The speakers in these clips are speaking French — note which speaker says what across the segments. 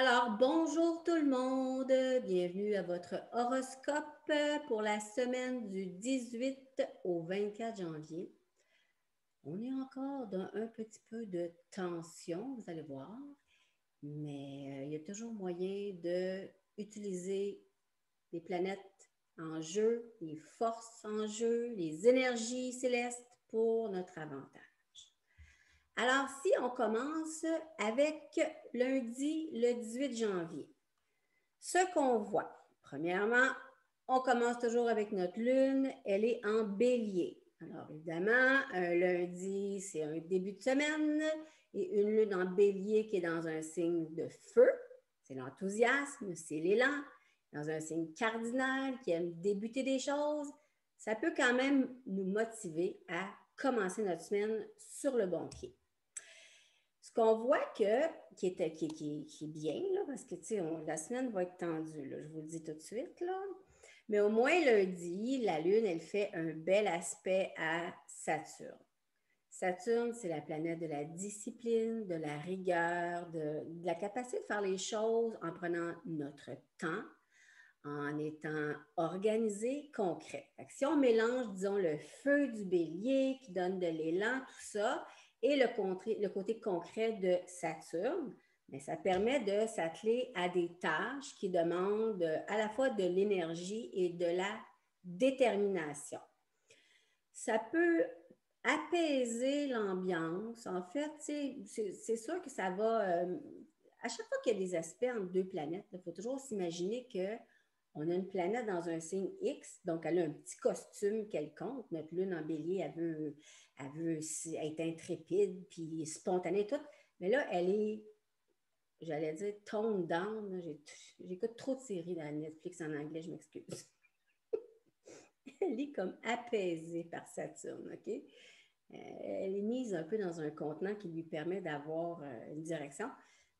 Speaker 1: Alors, bonjour tout le monde, bienvenue à votre horoscope pour la semaine du 18 au 24 janvier. On est encore dans un petit peu de tension, vous allez voir, mais il y a toujours moyen d'utiliser les planètes en jeu, les forces en jeu, les énergies célestes pour notre avantage. Alors, si on commence avec lundi, le 18 janvier, ce qu'on voit, premièrement, on commence toujours avec notre lune, elle est en bélier. Alors, évidemment, un lundi, c'est un début de semaine et une lune en bélier qui est dans un signe de feu, c'est l'enthousiasme, c'est l'élan, dans un signe cardinal qui aime débuter des choses, ça peut quand même nous motiver à commencer notre semaine sur le bon pied. Ce qu'on voit qui est bien, là, parce que la semaine va être tendue, là, je vous le dis tout de suite, là. Mais au moins lundi, la Lune, elle fait un bel aspect à Saturne. Saturne, c'est la planète de la discipline, de la rigueur, de la capacité de faire les choses en prenant notre temps, en étant organisé, concret. Fait que si on mélange, disons, le feu du bélier qui donne de l'élan, tout ça, et le côté concret de Saturne, bien, ça permet de s'atteler à des tâches qui demandent à la fois de l'énergie et de la détermination. Ça peut apaiser l'ambiance. En fait, c'est sûr que ça va... à chaque fois qu'il y a des aspects entre deux planètes, il faut toujours s'imaginer que on a une planète dans un signe X, donc elle a un petit costume quelconque. Notre lune en bélier, elle veut être intrépide, puis spontanée, tout. Mais là, elle est, j'allais dire, toned down. J'écoute trop de séries dans Netflix en anglais, je m'excuse. Elle est comme apaisée par Saturne, OK? Elle est mise un peu dans un contenant qui lui permet d'avoir une direction.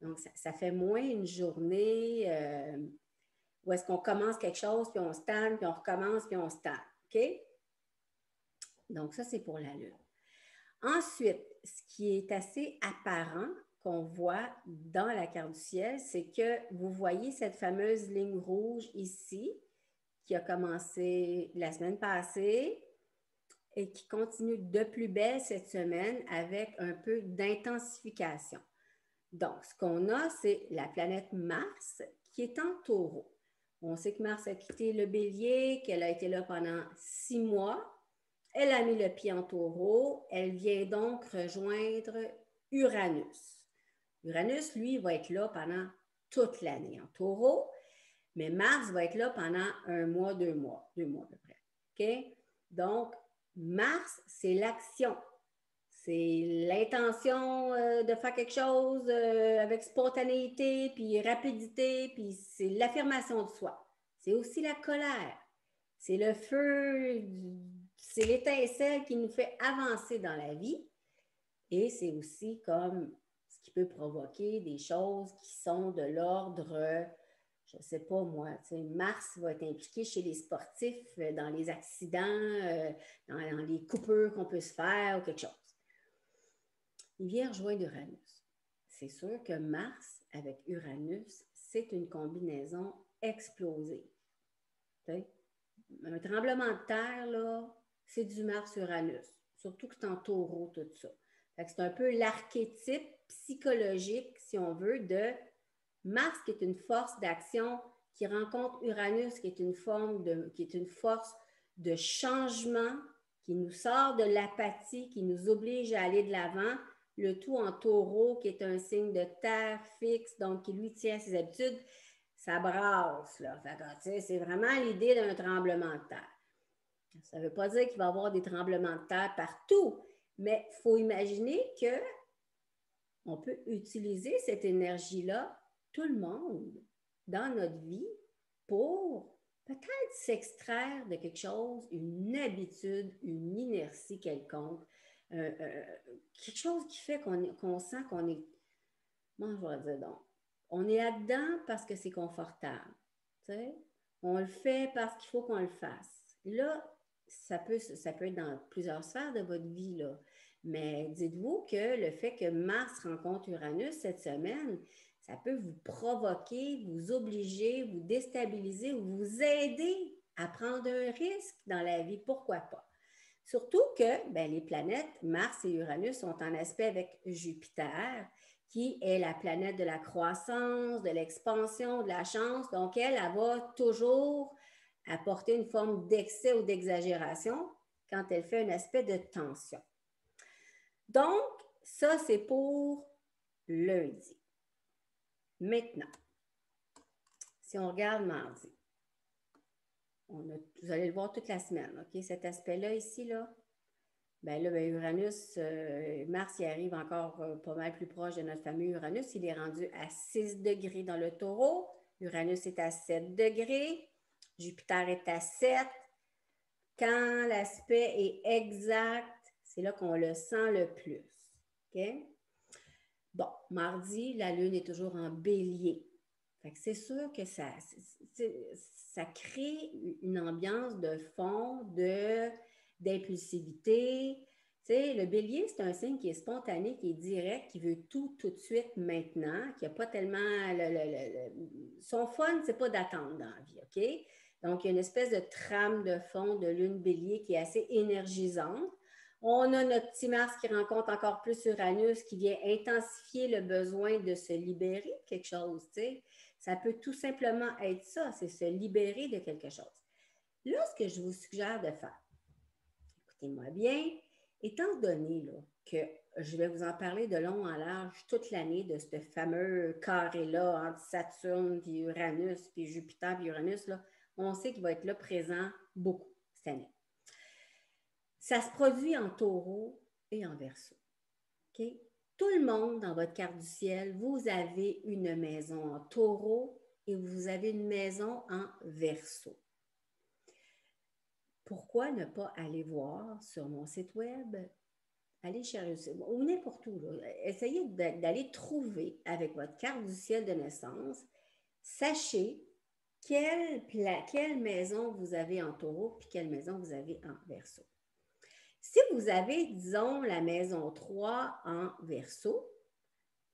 Speaker 1: Donc, ça fait moins une journée où est-ce qu'on commence quelque chose, puis on se tanne, puis on recommence, puis on se tanne. OK? Donc, ça, c'est pour la Lune. Ensuite, ce qui est assez apparent qu'on voit dans la carte du ciel, c'est que vous voyez cette fameuse ligne rouge ici, qui a commencé la semaine passée et qui continue de plus belle cette semaine avec un peu d'intensification. Donc, ce qu'on a, c'est la planète Mars qui est en taureau. On sait que Mars a quitté le bélier, qu'elle a été là pendant 6 mois. Elle a mis le pied en taureau. Elle vient donc rejoindre Uranus. Uranus, lui, va être là pendant toute l'année en taureau, mais Mars va être là pendant 1 mois, 2 mois, 2 mois à peu près. OK? Donc, Mars, c'est l'action. C'est l'intention de faire quelque chose avec spontanéité, puis rapidité, puis c'est l'affirmation de soi. C'est aussi la colère. C'est le feu, c'est l'étincelle qui nous fait avancer dans la vie. Et c'est aussi comme ce qui peut provoquer des choses qui sont de l'ordre, je ne sais pas moi, Mars va être impliqué chez les sportifs dans les accidents, dans les coupures qu'on peut se faire ou quelque chose. Il vient rejoindre Uranus. C'est sûr que Mars avec Uranus, c'est une combinaison explosive. Un tremblement de terre, là, c'est du Mars-Uranus. Surtout que c'est en taureau, tout ça. C'est un peu l'archétype psychologique, si on veut, de Mars qui est une force d'action qui rencontre Uranus qui est une force de changement qui nous sort de l'apathie, qui nous oblige à aller de l'avant, le tout en taureau qui est un signe de terre fixe, donc qui lui tient ses habitudes, ça brasse, là. C'est vraiment l'idée d'un tremblement de terre. Ça ne veut pas dire qu'il va y avoir des tremblements de terre partout, mais il faut imaginer qu'on peut utiliser cette énergie-là, tout le monde, dans notre vie, pour peut-être s'extraire de quelque chose, une habitude, une inertie quelconque, quelque chose qui fait qu'on sent qu'on est, comment je vais dire donc, on est là-dedans parce que c'est confortable. T'sais? On le fait parce qu'il faut qu'on le fasse. Là, ça peut être dans plusieurs sphères de votre vie, là. Mais dites-vous que le fait que Mars rencontre Uranus cette semaine, ça peut vous provoquer, vous obliger, vous déstabiliser ou vous aider à prendre un risque dans la vie. Pourquoi pas? Surtout que les planètes Mars et Uranus sont en aspect avec Jupiter, qui est la planète de la croissance, de l'expansion, de la chance. Donc, elle va toujours apporter une forme d'excès ou d'exagération quand elle fait un aspect de tension. Donc, ça, c'est pour lundi. Maintenant, si on regarde mardi, vous allez le voir toute la semaine, OK? Cet aspect-là ici, là, Uranus, Mars, il arrive encore pas mal plus proche de notre fameux Uranus. Il est rendu à 6 degrés dans le Taureau. Uranus est à 7 degrés. Jupiter est à 7. Quand l'aspect est exact, c'est là qu'on le sent le plus. OK? Bon, mardi, la Lune est toujours en bélier. Fait que c'est sûr que ça crée une ambiance de fond, d'impulsivité. Tu sais, le bélier, c'est un signe qui est spontané, qui est direct, qui veut tout de suite maintenant, qui n'a pas tellement... son fun, c'est pas d'attendre dans la vie, OK? Donc, il y a une espèce de trame de fond de lune bélier qui est assez énergisante. On a notre petit Mars qui rencontre encore plus Uranus, qui vient intensifier le besoin de se libérer de quelque chose, tu sais. Ça peut tout simplement être ça, c'est se libérer de quelque chose. Là, ce que je vous suggère de faire, écoutez-moi bien, étant donné là, que je vais vous en parler de long en large toute l'année de ce fameux carré-là entre Saturne, puis Uranus, puis Jupiter, puis Uranus, là, on sait qu'il va être là présent beaucoup cette année. Ça se produit en Taureau et en Verseau. Okay? Tout le monde dans votre carte du ciel, vous avez une maison en Taureau et vous avez une maison en Verseau. Pourquoi ne pas aller voir sur mon site web, aller chercher, ou n'importe où, là, essayez d'aller trouver avec votre carte du ciel de naissance, sachez quelle maison vous avez en Taureau puis quelle maison vous avez en Verseau. Si vous avez, disons, la maison 3 en Verseau,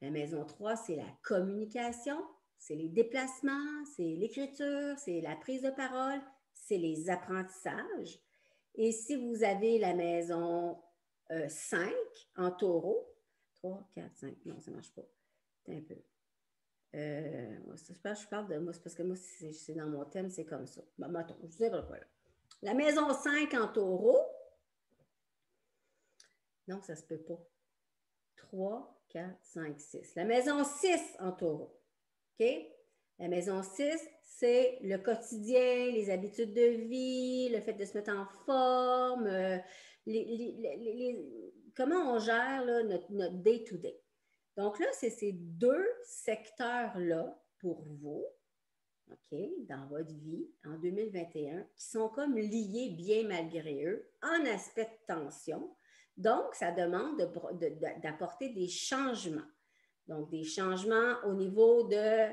Speaker 1: la maison 3, c'est la communication, c'est les déplacements, c'est l'écriture, c'est la prise de parole, c'est les apprentissages. Et si vous avez la maison 5 en Taureau, 3, 4, 5, non, ça ne marche pas. Un peu. Je parle de moi, c'est parce que moi, c'est dans mon thème, c'est comme ça. Bon, attends, je vous dis pas là. La maison 5 en Taureau, non, ça ne se peut pas. 3, 4, 5, 6. La maison 6 en Taureau. OK? La maison 6, c'est le quotidien, les habitudes de vie, le fait de se mettre en forme, comment on gère là, notre day-to-day. Donc là, c'est ces deux secteurs-là pour vous, OK, dans votre vie en 2021, qui sont comme liés bien malgré eux en aspect de tension. Donc, ça demande d'apporter des changements. Donc, des changements au niveau de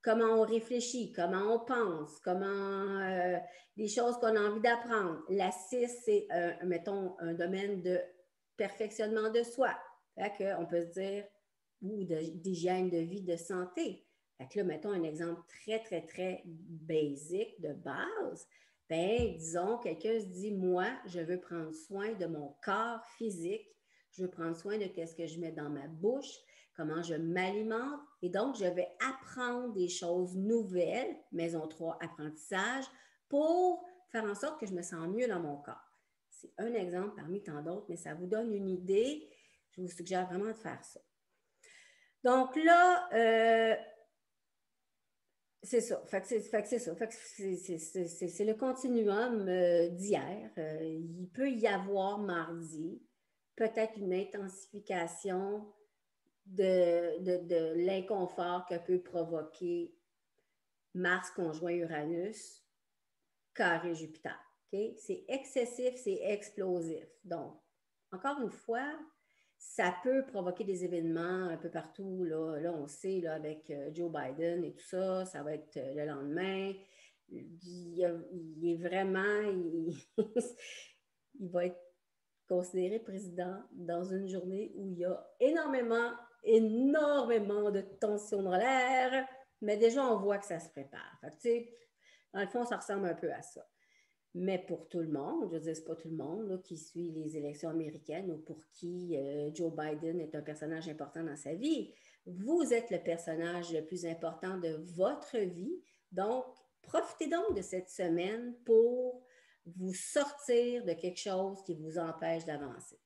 Speaker 1: comment on réfléchit, comment on pense, les choses qu'on a envie d'apprendre. La 6, c'est, mettons, un domaine de perfectionnement de soi. Fait qu'on peut se dire, ou d'hygiène de vie, de santé. Fait que là, mettons un exemple très, très, très basique, de base. Disons, quelqu'un se dit, moi, je veux prendre soin de mon corps physique, je veux prendre soin de ce que je mets dans ma bouche, comment je m'alimente, et donc, je vais apprendre des choses nouvelles, maison 3, apprentissage, pour faire en sorte que je me sens mieux dans mon corps. C'est un exemple parmi tant d'autres, mais ça vous donne une idée. Je vous suggère vraiment de faire ça. Donc là, c'est ça. C'est le continuum d'hier. Il peut y avoir mardi peut-être une intensification de l'inconfort que peut provoquer Mars conjoint Uranus, carré Jupiter. Okay? C'est excessif, c'est explosif. Donc, encore une fois, ça peut provoquer des événements un peu partout. Là on sait, là, avec Joe Biden et tout ça, ça va être le lendemain. Il est vraiment... il va être considéré président dans une journée où il y a énormément de tensions dans l'air, mais déjà, on voit que ça se prépare. Fait que, tu sais, dans le fond, ça ressemble un peu à ça. Mais pour tout le monde, je veux dire, c'est pas tout le monde là, qui suit les élections américaines ou pour qui Joe Biden est un personnage important dans sa vie. Vous êtes le personnage le plus important de votre vie. Donc, profitez donc de cette semaine pour vous sortir de quelque chose qui vous empêche d'avancer.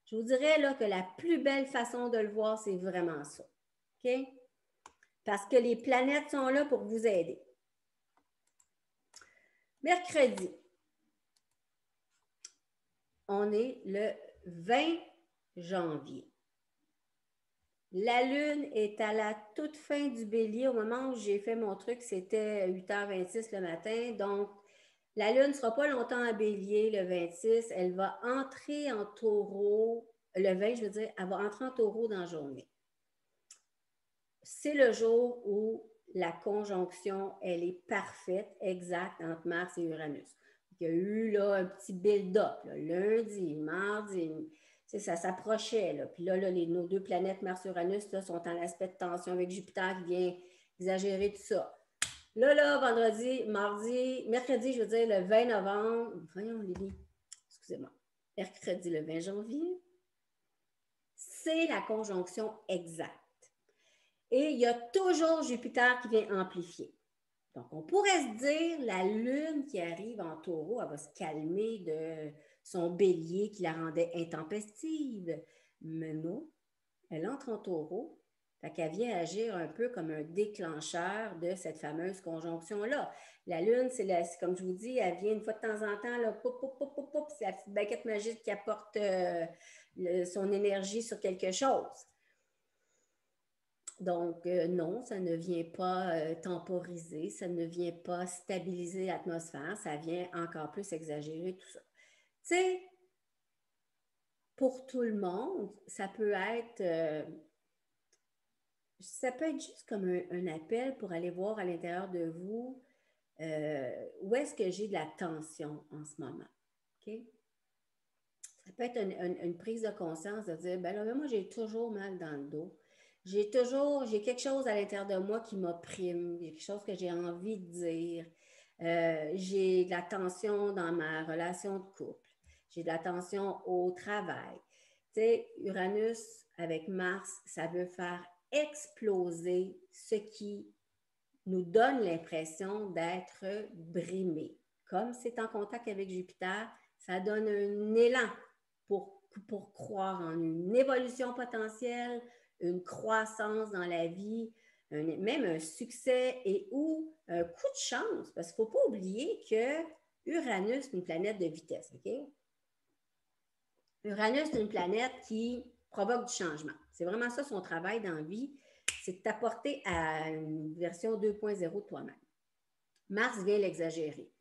Speaker 1: Je vous dirais là, que la plus belle façon de le voir, c'est vraiment ça. OK? Parce que les planètes sont là pour vous aider. Mercredi, on est le 20 janvier. La Lune est à la toute fin du Bélier. Au moment où j'ai fait mon truc, c'était 8h26 le matin. Donc, la Lune ne sera pas longtemps en Bélier le 26. Elle va entrer en Taureau, le 20, je veux dire, elle va entrer en Taureau dans la journée. C'est le jour où la conjonction, elle est parfaite, exacte entre Mars et Uranus. Il y a eu là, un petit build-up, lundi, mardi, ça s'approchait. Là. Puis là, nos deux planètes Mars-Uranus sont en aspect de tension avec Jupiter qui vient exagérer tout ça. Là, vendredi, mardi, mercredi, je veux dire, le 20 novembre, voyons, Lily, excusez-moi, mercredi, le 20 janvier, c'est la conjonction exacte. Et il y a toujours Jupiter qui vient amplifier. Donc, on pourrait se dire, la Lune qui arrive en Taureau, elle va se calmer de son bélier qui la rendait intempestive. Mais non, elle entre en Taureau, fait qu'elle vient agir un peu comme un déclencheur de cette fameuse conjonction-là. La Lune, c'est comme je vous dis, elle vient une fois de temps en temps, là, poup, poup, poup, poup, poup, c'est la petite baguette magique qui apporte son énergie sur quelque chose. Donc, non, ça ne vient pas temporiser, ça ne vient pas stabiliser l'atmosphère, ça vient encore plus exagérer tout ça. Tu sais, pour tout le monde, ça peut être juste comme un appel pour aller voir à l'intérieur de vous où est-ce que j'ai de la tension en ce moment. OK? Ça peut être une prise de conscience de dire, ben là, moi, j'ai toujours mal dans le dos. J'ai quelque chose à l'intérieur de moi qui m'opprime, quelque chose que j'ai envie de dire. J'ai de la tension dans ma relation de couple. J'ai de la tension au travail. Tu sais, Uranus avec Mars, ça veut faire exploser ce qui nous donne l'impression d'être brimé. Comme c'est en contact avec Jupiter, ça donne un élan pour croire en une évolution potentielle, une croissance dans la vie, même un succès et ou un coup de chance. Parce qu'il ne faut pas oublier que Uranus est une planète de vitesse, OK? Uranus est une planète qui provoque du changement. C'est vraiment ça son travail dans la vie, c'est de t'apporter à une version 2.0 de toi-même. Mars vient l'exagérer.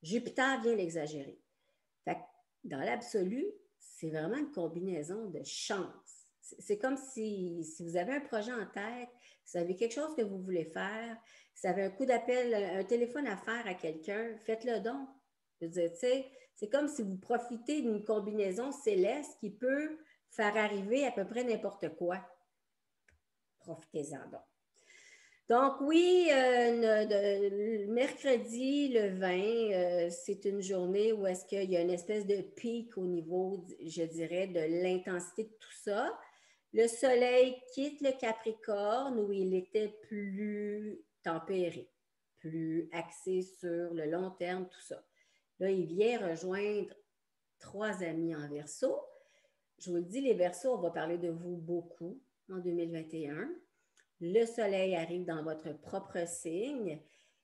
Speaker 1: Jupiter vient l'exagérer. Fait que dans l'absolu, c'est vraiment une combinaison de chance. C'est comme si vous avez un projet en tête, vous avez quelque chose que vous voulez faire, vous avez un coup d'appel, un téléphone à faire à quelqu'un, faites-le donc. Je veux dire, tu sais, c'est comme si vous profitez d'une combinaison céleste qui peut faire arriver à peu près n'importe quoi. Profitez-en donc. Donc oui, mercredi, le 20, c'est une journée où est-ce qu'il y a une espèce de pic au niveau, je dirais, de l'intensité de tout ça. Le soleil quitte le Capricorne où il était plus tempéré, plus axé sur le long terme, tout ça. Là, il vient rejoindre 3 amis en Verseau. Je vous le dis, les Verseaux, on va parler de vous beaucoup en 2021. Le soleil arrive dans votre propre signe.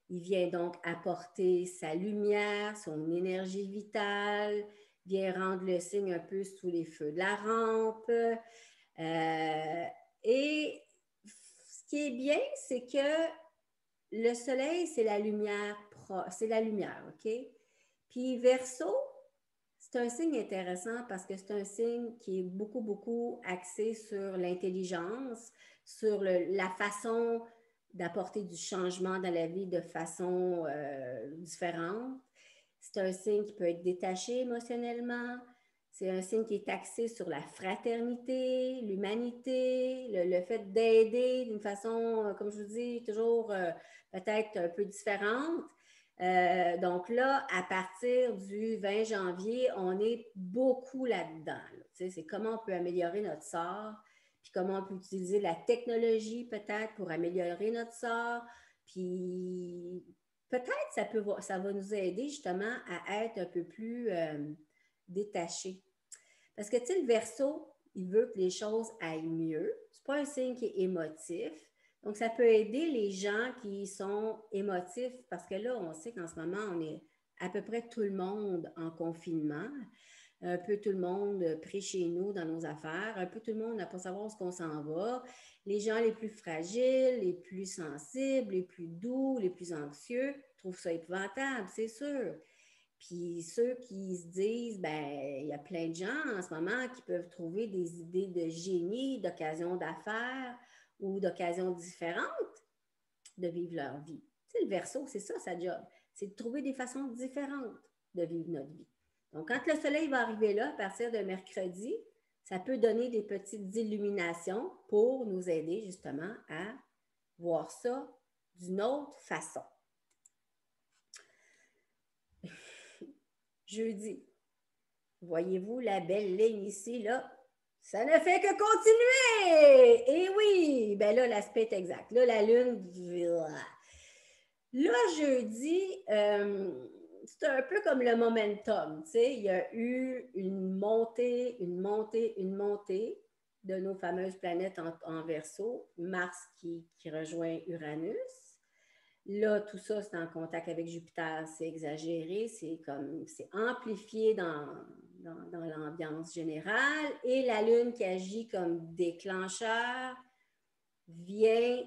Speaker 1: Il vient donc apporter sa lumière, son énergie vitale, vient rendre le signe un peu sous les feux de la rampe. Et ce qui est bien, c'est que le soleil, c'est la lumière, OK? Puis Verseau, c'est un signe intéressant parce que c'est un signe qui est beaucoup, beaucoup axé sur l'intelligence, sur la façon d'apporter du changement dans la vie de façon différente. C'est un signe qui peut être détaché émotionnellement. C'est un signe qui est axé sur la fraternité, l'humanité, le fait d'aider d'une façon, comme je vous dis, toujours peut-être un peu différente. Donc là, à partir du 20 janvier, on est beaucoup là-dedans. Là. C'est comment on peut améliorer notre sort, puis comment on peut utiliser la technologie peut-être pour améliorer notre sort, puis peut-être ça va nous aider justement à être un peu plus détachés. Parce que, tu sais, le Verseau, il veut que les choses aillent mieux. Ce n'est pas un signe qui est émotif. Donc, ça peut aider les gens qui sont émotifs parce que là, on sait qu'en ce moment, on est à peu près tout le monde en confinement, un peu tout le monde pris chez nous dans nos affaires, un peu tout le monde n'a pas savoir où on s'en va. Les gens les plus fragiles, les plus sensibles, les plus doux, les plus anxieux trouvent ça épouvantable, c'est sûr. Puis ceux qui se disent, ben, il y a plein de gens en ce moment qui peuvent trouver des idées de génie, d'occasions d'affaires ou d'occasions différentes de vivre leur vie. Tu sais, le Verseau, c'est ça sa job. C'est de trouver des façons différentes de vivre notre vie. Donc, quand le soleil va arriver là, à partir de mercredi, ça peut donner des petites illuminations pour nous aider justement à voir ça d'une autre façon. Jeudi, voyez-vous la belle ligne ici, là? Ça ne fait que continuer! Et oui! Ben là, l'aspect est exact. Là, la Lune... Là, jeudi, c'est un peu comme le momentum. Tu sais, il y a eu une montée de nos fameuses planètes en Verseau. Mars qui rejoint Uranus. Là, tout ça, c'est en contact avec Jupiter, c'est exagéré, c'est amplifié dans l'ambiance générale. Et la Lune qui agit comme déclencheur vient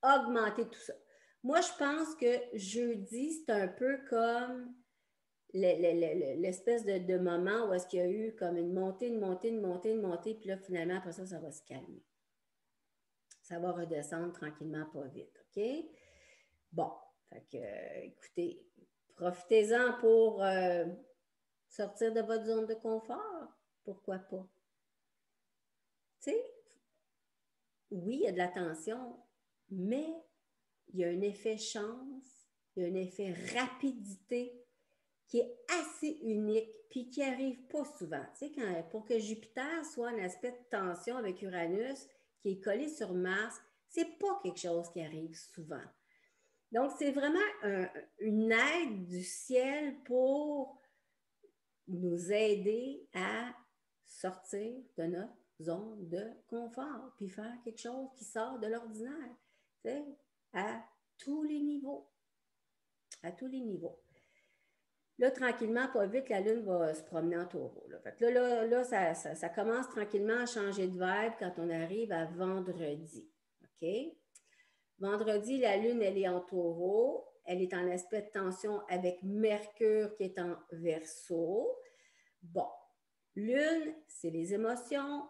Speaker 1: augmenter tout ça. Moi, je pense que jeudi, c'est un peu comme l'espèce de moment où est-ce qu'il y a eu comme une montée, puis là, finalement, après ça, ça va se calmer. Ça va redescendre tranquillement, pas vite, OK? Bon, fait que, écoutez, profitez-en pour sortir de votre zone de confort. Pourquoi pas? Tu sais, oui, il y a de la tension, mais il y a un effet chance, il y a un effet rapidité qui est assez unique puis qui n'arrive pas souvent. Tu sais, pour que Jupiter soit un aspect de tension avec Uranus qui est collé sur Mars, c'est pas quelque chose qui arrive souvent. Donc, c'est vraiment une aide du ciel pour nous aider à sortir de notre zone de confort, puis faire quelque chose qui sort de l'ordinaire, tu sais, à tous les niveaux. À tous les niveaux. Là, tranquillement, pas vite, la Lune va se promener en taureau. Là. Fait que là ça commence tranquillement à changer de vibe quand on arrive à vendredi. OK? Vendredi, la Lune, elle est en taureau. Elle est en aspect de tension avec Mercure qui est en Verseau. Bon, Lune, c'est les émotions.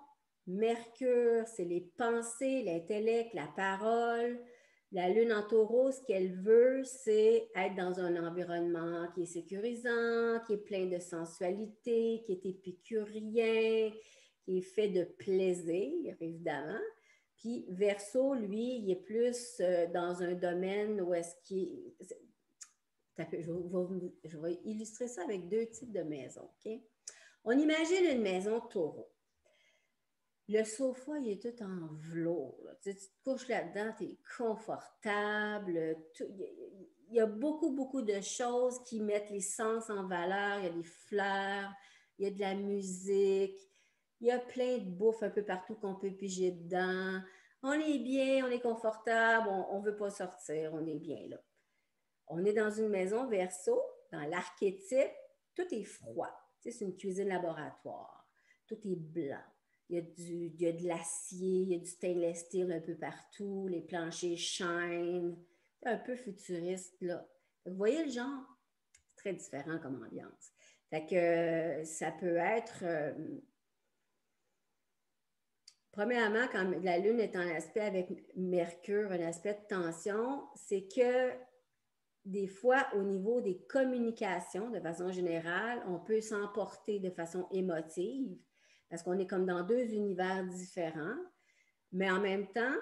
Speaker 1: Mercure, c'est les pensées, l'intellect, la parole. La Lune en taureau, ce qu'elle veut, c'est être dans un environnement qui est sécurisant, qui est plein de sensualité, qui est épicurien, qui est fait de plaisir, évidemment. Puis Verseau, lui, il est plus dans un domaine où est-ce qu'il... Je vais illustrer ça avec deux types de maisons, OK? On imagine une maison taureau. Le sofa, il est tout en velours. Tu te couches là-dedans, tu es confortable. Il y a beaucoup, beaucoup de choses qui mettent les sens en valeur. Il y a des fleurs, il y a de la musique, il y a plein de bouffe un peu partout qu'on peut piger dedans. On est bien, on est confortable, on ne veut pas sortir, on est bien là. On est dans une maison Verseau, dans l'archétype, tout est froid. Tu sais, c'est une cuisine laboratoire. Tout est blanc. Il y a de l'acier, il y a du stainless steel un peu partout, les planchers shine. C'est un peu futuriste, là. Vous voyez le genre? C'est très différent comme ambiance. Fait que ça peut être... premièrement, quand la Lune est en aspect avec Mercure, un aspect de tension, c'est que des fois, au niveau des communications, de façon générale, on peut s'emporter de façon émotive parce qu'on est comme dans deux univers différents, mais en même temps,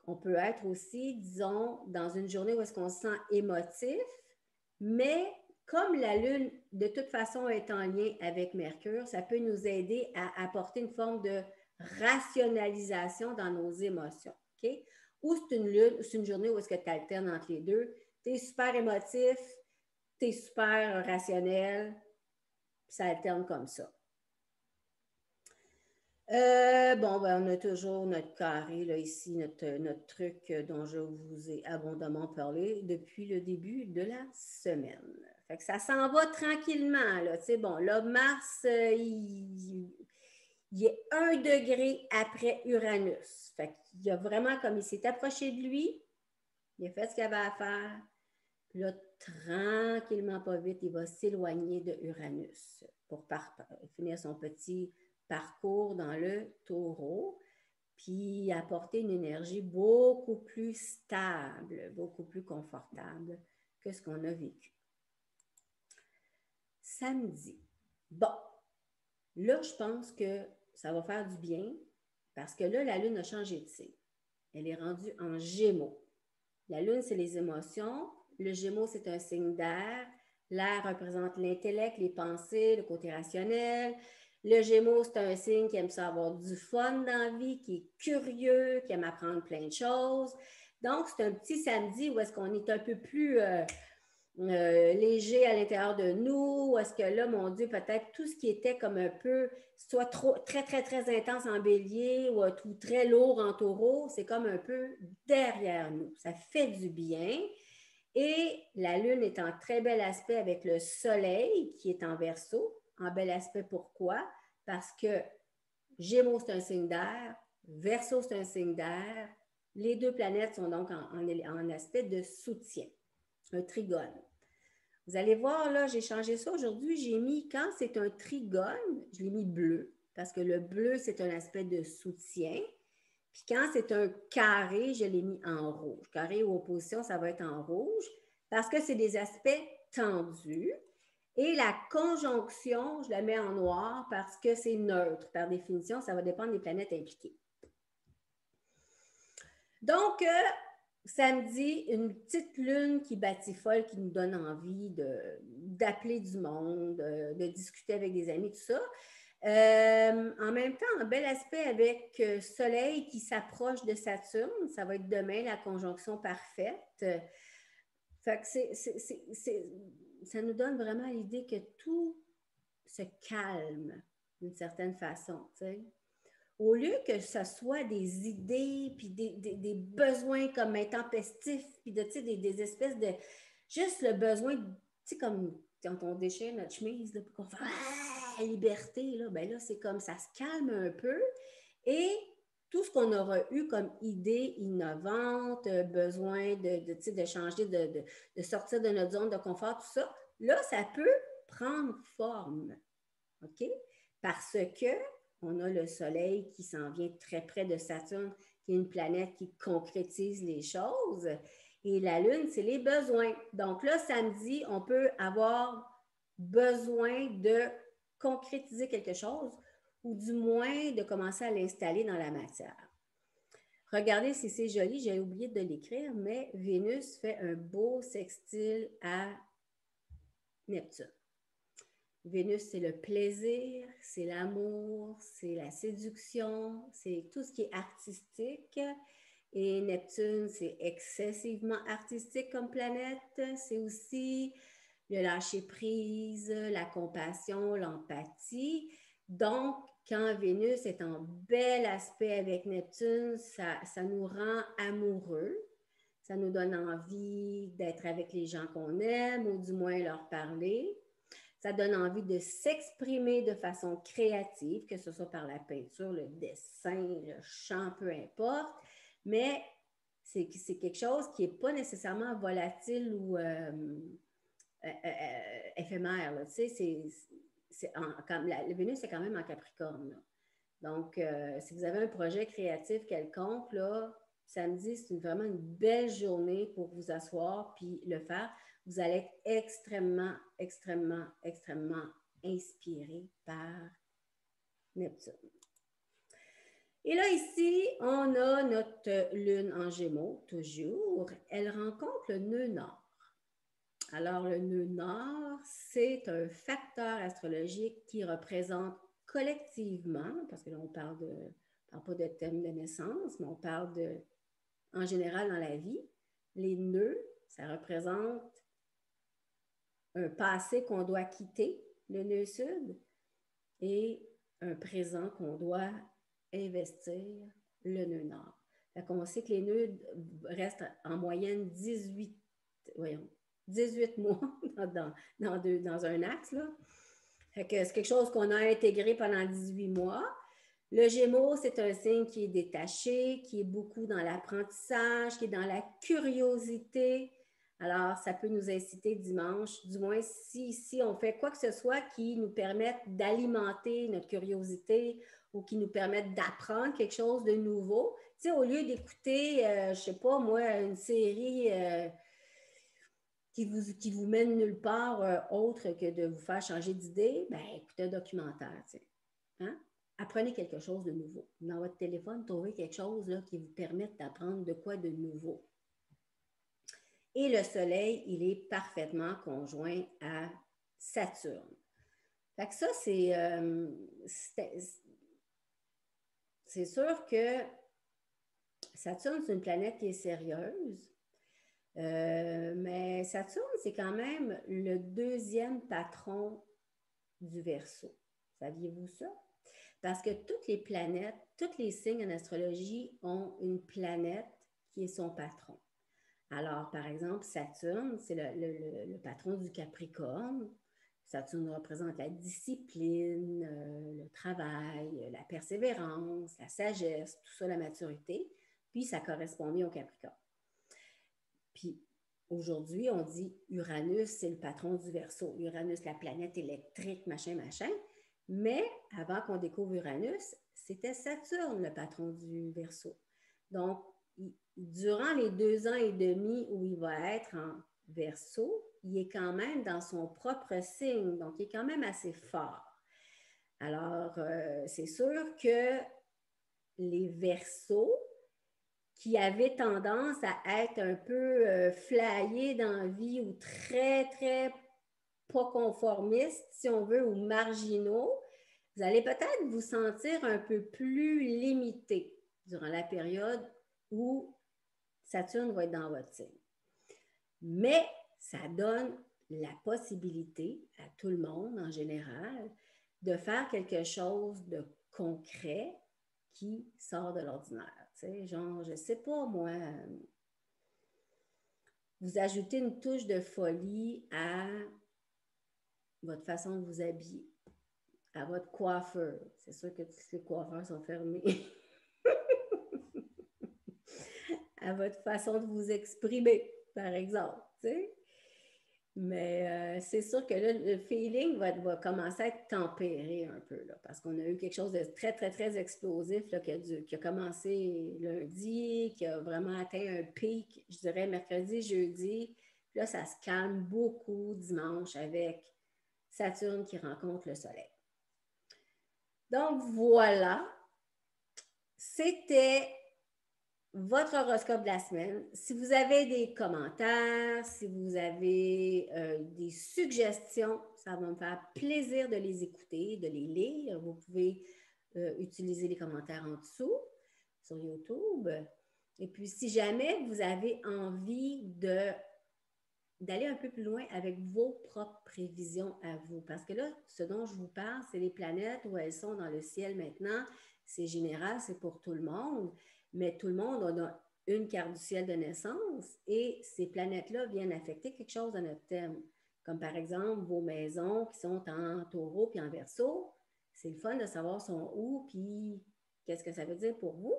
Speaker 1: on peut être aussi, disons, dans une journée où est-ce qu'on se sent émotif, mais comme la Lune, de toute façon, est en lien avec Mercure, ça peut nous aider à apporter une forme de rationalisation dans nos émotions. OK? Ou c'est une lune, c'est une journée où est-ce que tu alternes entre les deux. Tu es super émotif, tu es super rationnel, ça alterne comme ça. Bon, ben, on a toujours notre carré, là, ici, notre truc dont je vous ai abondamment parlé depuis le début de la semaine. Fait que ça s'en va tranquillement, là. Tu sais, bon, là, Mars, il est 1 degré après Uranus. Fait qu'il a vraiment, comme il s'est approché de lui, il a fait ce qu'il avait à faire. Puis là, tranquillement, pas vite, il va s'éloigner de Uranus pour finir son petit parcours dans le taureau, puis apporter une énergie beaucoup plus stable, beaucoup plus confortable que ce qu'on a vécu. Samedi. Bon, là, je pense que ça va faire du bien parce que là, la Lune a changé de signe. Elle est rendue en Gémeaux. La Lune, c'est les émotions. Le Gémeaux, c'est un signe d'air. L'air représente l'intellect, les pensées, le côté rationnel. Le Gémeaux, c'est un signe qui aime ça avoir du fun dans la vie, qui est curieux, qui aime apprendre plein de choses. Donc, c'est un petit samedi où est-ce qu'on est un peu plus léger à l'intérieur de nous. Où est-ce que là, mon Dieu, peut-être tout ce qui était comme un peu, soit trop, très, très, très intense en bélier ou tout très lourd en taureau, c'est comme un peu derrière nous. Ça fait du bien. Et la Lune est en très bel aspect avec le Soleil qui est en Verseau. En bel aspect, pourquoi? Parce que Gémeaux, c'est un signe d'air, Verseau, c'est un signe d'air. Les deux planètes sont donc en aspect de soutien, un trigone. Vous allez voir, là, j'ai changé ça aujourd'hui. J'ai mis, quand c'est un trigone, je l'ai mis bleu, parce que le bleu, c'est un aspect de soutien. Puis quand c'est un carré, je l'ai mis en rouge. Carré ou opposition, ça va être en rouge parce que c'est des aspects tendus. Et la conjonction, je la mets en noir parce que c'est neutre. Par définition, ça va dépendre des planètes impliquées. Donc, samedi, une petite lune qui batifole, qui nous donne envie d'appeler du monde, de discuter avec des amis, tout ça. En même temps, un bel aspect avec Soleil qui s'approche de Saturne. Ça va être demain la conjonction parfaite. Fait que ça nous donne vraiment l'idée que tout se calme d'une certaine façon. T'sais. Au lieu que ce soit des idées, puis des besoins comme intempestifs, puis des espèces de... Juste le besoin, tu sais, comme quand on déchire notre chemise, là, puis qu'on fait « Ah, liberté », là, ben là, c'est comme ça se calme un peu. Et tout ce qu'on aura eu comme idée innovante, besoin de changer, de sortir de notre zone de confort, tout ça, là, ça peut prendre forme. OK? Parce que on a le Soleil qui s'en vient très près de Saturne, qui est une planète qui concrétise les choses. Et la Lune, c'est les besoins. Donc là, samedi, on peut avoir besoin de concrétiser quelque chose ou du moins de commencer à l'installer dans la matière. Regardez si c'est joli, j'ai oublié de l'écrire, mais Vénus fait un beau sextile à Neptune. Vénus, c'est le plaisir, c'est l'amour, c'est la séduction, c'est tout ce qui est artistique. Et Neptune, c'est excessivement artistique comme planète. C'est aussi le lâcher-prise, la compassion, l'empathie. Donc, quand Vénus est en bel aspect avec Neptune, ça nous rend amoureux. Ça nous donne envie d'être avec les gens qu'on aime ou du moins leur parler. Ça donne envie de s'exprimer de façon créative, que ce soit par la peinture, le dessin, le chant, peu importe. Mais c'est quelque chose qui n'est pas nécessairement volatile ou éphémère. Là. Tu sais, la Vénus est quand même en Capricorne. Là. Donc, si vous avez un projet créatif quelconque, là, samedi, c'est vraiment une belle journée pour vous asseoir puis le faire. Vous allez être extrêmement, extrêmement, extrêmement inspiré par Neptune. Et là, ici, on a notre lune en Gémeaux, toujours. Elle rencontre le nœud nord. Alors, le nœud nord, c'est un facteur astrologique qui représente collectivement, parce que là, on parle pas de thème de naissance, mais on parle de, en général dans la vie, les nœuds, ça représente un passé qu'on doit quitter, le nœud sud, et un présent qu'on doit investir, le nœud nord. Fait qu'on sait que les nœuds restent en moyenne 18 mois dans un axe. Là. Fait que c'est quelque chose qu'on a intégré pendant 18 mois. Le Gémeaux, c'est un signe qui est détaché, qui est beaucoup dans l'apprentissage, qui est dans la curiosité. Alors, ça peut nous inciter dimanche, du moins si on fait quoi que ce soit qui nous permette d'alimenter notre curiosité ou qui nous permette d'apprendre quelque chose de nouveau. Tu sais, au lieu d'écouter, je ne sais pas moi, une série qui vous mène nulle part autre que de vous faire changer d'idée, bien, écoutez un documentaire, tu sais. Hein? Apprenez quelque chose de nouveau. Dans votre téléphone, trouvez quelque chose là, qui vous permette d'apprendre de quoi de nouveau. Et le Soleil, il est parfaitement conjoint à Saturne. Fait que ça, c'est sûr que Saturne, c'est une planète qui est sérieuse. Mais Saturne, c'est quand même le deuxième patron du Verseau. Saviez-vous ça? Parce que toutes les planètes, tous les signes en astrologie ont une planète qui est son patron. Alors, par exemple, Saturne, c'est le patron du Capricorne. Saturne représente la discipline, le travail, la persévérance, la sagesse, tout ça, la maturité. Puis, ça correspond bien au Capricorne. Puis, aujourd'hui, on dit Uranus, c'est le patron du Verseau. Uranus, la planète électrique, machin, machin. Mais avant qu'on découvre Uranus, c'était Saturne, le patron du Verseau. Donc, durant les 2 ans et demi où il va être en Verseau, il est quand même dans son propre signe, donc il est quand même assez fort. Alors, c'est sûr que les Verseaux, qui avaient tendance à être un peu flyés dans la vie ou très, très pas conformistes, si on veut, ou marginaux, vous allez peut-être vous sentir un peu plus limité durant la période où Saturne va être dans votre signe. Mais ça donne la possibilité à tout le monde en général de faire quelque chose de concret qui sort de l'ordinaire. Tu sais, genre, je ne sais pas, moi, vous ajoutez une touche de folie à votre façon de vous habiller, à votre coiffeur. C'est sûr que tous les coiffeurs sont fermés. À votre façon de vous exprimer, par exemple. Tu sais? Mais c'est sûr que là, le feeling va commencer à être tempéré un peu, là, parce qu'on a eu quelque chose de très, très, très explosif là, qui a commencé lundi, qui a vraiment atteint un pic, je dirais, mercredi, jeudi. Puis là, ça se calme beaucoup dimanche avec Saturne qui rencontre le Soleil. Donc, voilà. C'était votre horoscope de la semaine. Si vous avez des commentaires, si vous avez des suggestions, ça va me faire plaisir de les écouter, de les lire. Vous pouvez utiliser les commentaires en dessous sur YouTube. Et puis, si jamais vous avez envie d'aller un peu plus loin avec vos propres prévisions à vous, parce que là, ce dont je vous parle, c'est les planètes où elles sont dans le ciel maintenant. C'est général, c'est pour tout le monde. Mais tout le monde a une carte du ciel de naissance et ces planètes-là viennent affecter quelque chose dans notre thème. Comme par exemple vos maisons qui sont en taureau puis en verseau. C'est le fun de savoir sont où puis qu'est-ce que ça veut dire pour vous.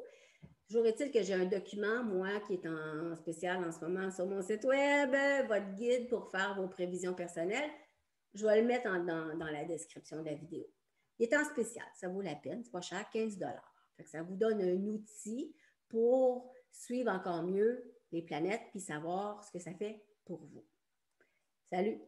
Speaker 1: Toujours est-il que j'ai un document, moi, qui est en spécial en ce moment sur mon site web, votre guide pour faire vos prévisions personnelles. Je vais le mettre dans la description de la vidéo. Il est en spécial, ça vaut la peine, c'est pas cher, 15 $. Fait que ça vous donne un outil pour suivre encore mieux les planètes puis savoir ce que ça fait pour vous. Salut!